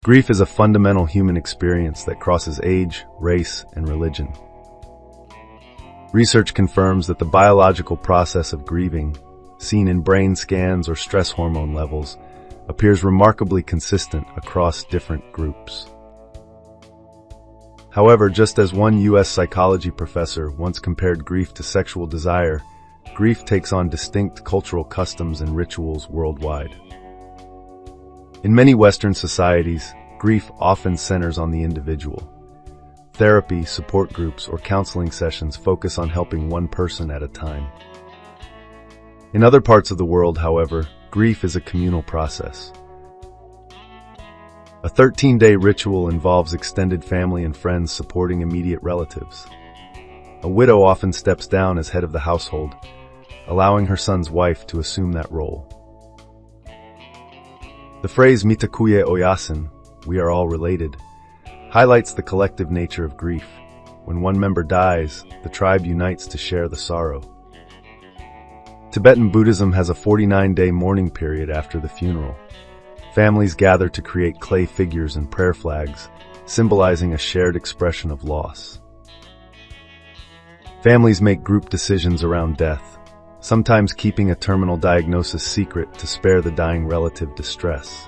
Grief is a fundamental human experience that crosses age, race, and religion. Research confirms that the biological process of grieving, seen in brain scans or stress hormone levels, appears remarkably consistent across different groups. However, just as one U.S. psychology professor once compared grief to sexual desire, grief takes on distinct cultural customs and rituals worldwide. In many Western societies, grief often centers on the individual. Therapy, support groups, or counseling sessions focus on helping one person at a time. In other parts of the world, however, grief is a communal process. A 13-day ritual involves extended family and friends supporting immediate relatives. A widow often steps down as head of the household, allowing her son's wife to assume that role. The phrase mitakuye oyasin, we are all related, highlights the collective nature of grief. When one member dies, the tribe unites to share the sorrow. Tibetan Buddhism has a 49-day mourning period after the funeral. Families gather to create clay figures and prayer flags, symbolizing a shared expression of loss. Families make group decisions around death, sometimes keeping a terminal diagnosis secret to spare the dying relative distress.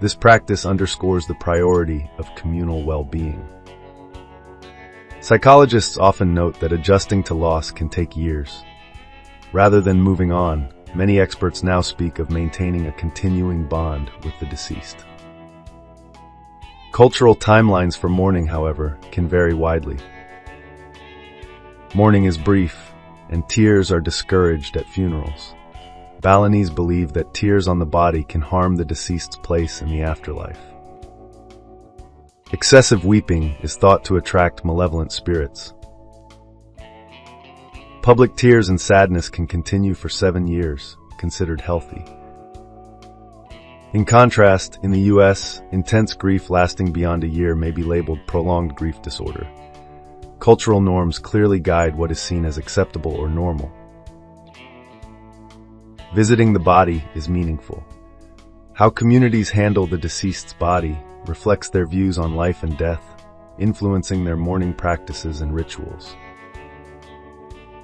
This practice underscores the priority of communal well-being. Psychologists often note that adjusting to loss can take years. Rather than moving on, many experts now speak of maintaining a continuing bond with the deceased. Cultural timelines for mourning, however, can vary widely. Mourning is brief, and tears are discouraged at funerals. Balinese believe that tears on the body can harm the deceased's place in the afterlife. Excessive weeping is thought to attract malevolent spirits. Public tears and sadness can continue for 7 years, considered healthy. In contrast, in the U.S., intense grief lasting beyond a year may be labeled prolonged grief disorder. Cultural norms clearly guide what is seen as acceptable or normal. Visiting the body is meaningful. How communities handle the deceased's body reflects their views on life and death, influencing their mourning practices and rituals.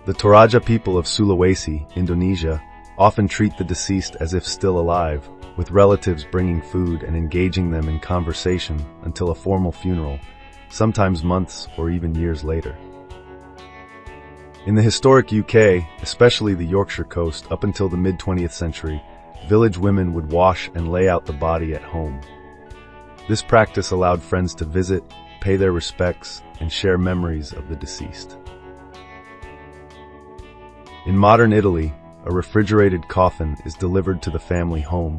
The Toraja people of Sulawesi, Indonesia, often treat the deceased as if still alive, with relatives bringing food and engaging them in conversation until a formal funeral, sometimes months or even years later. In the historic UK, especially the Yorkshire coast, up until the mid-20th century, village women would wash and lay out the body at home. This practice allowed friends to visit, pay their respects, and share memories of the deceased. In modern Italy, a refrigerated coffin is delivered to the family home,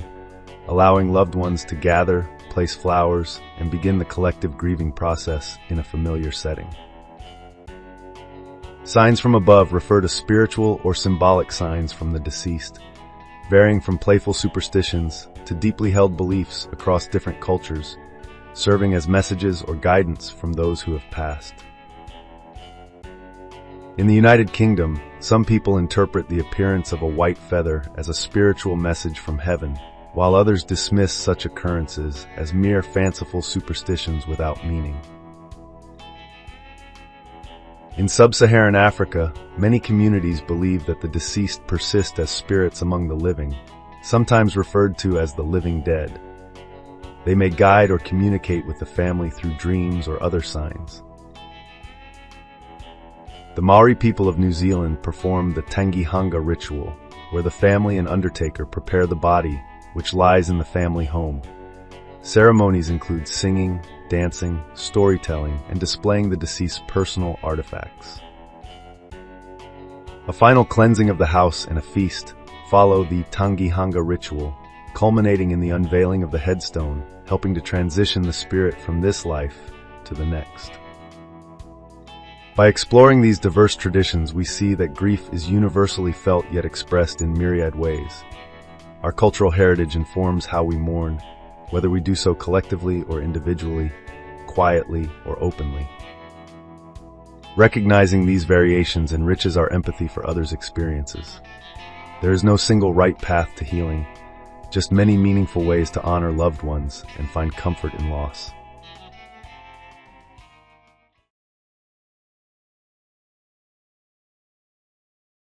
allowing loved ones to gather, place flowers, and begin the collective grieving process in a familiar setting. Signs from above refer to spiritual or symbolic signs from the deceased, varying from playful superstitions to deeply held beliefs across different cultures, serving as messages or guidance from those who have passed. In the United Kingdom, some people interpret the appearance of a white feather as a spiritual message from heaven, while others dismiss such occurrences as mere fanciful superstitions without meaning. In sub-Saharan Africa, many communities believe that the deceased persist as spirits among the living, sometimes referred to as the living dead. They may guide or communicate with the family through dreams or other signs. The Maori people of New Zealand perform the Tangihanga ritual, where the family and undertaker prepare the body, which lies in the family home. Ceremonies include singing, dancing, storytelling, and displaying the deceased's personal artifacts. A final cleansing of the house and a feast follow the Tangihanga ritual, culminating in the unveiling of the headstone, helping to transition the spirit from this life to the next. By exploring these diverse traditions, we see that grief is universally felt yet expressed in myriad ways. Our cultural heritage informs how we mourn, whether we do so collectively or individually, quietly or openly. Recognizing these variations enriches our empathy for others' experiences. There is no single right path to healing. just many meaningful ways to honor loved ones and find comfort in loss.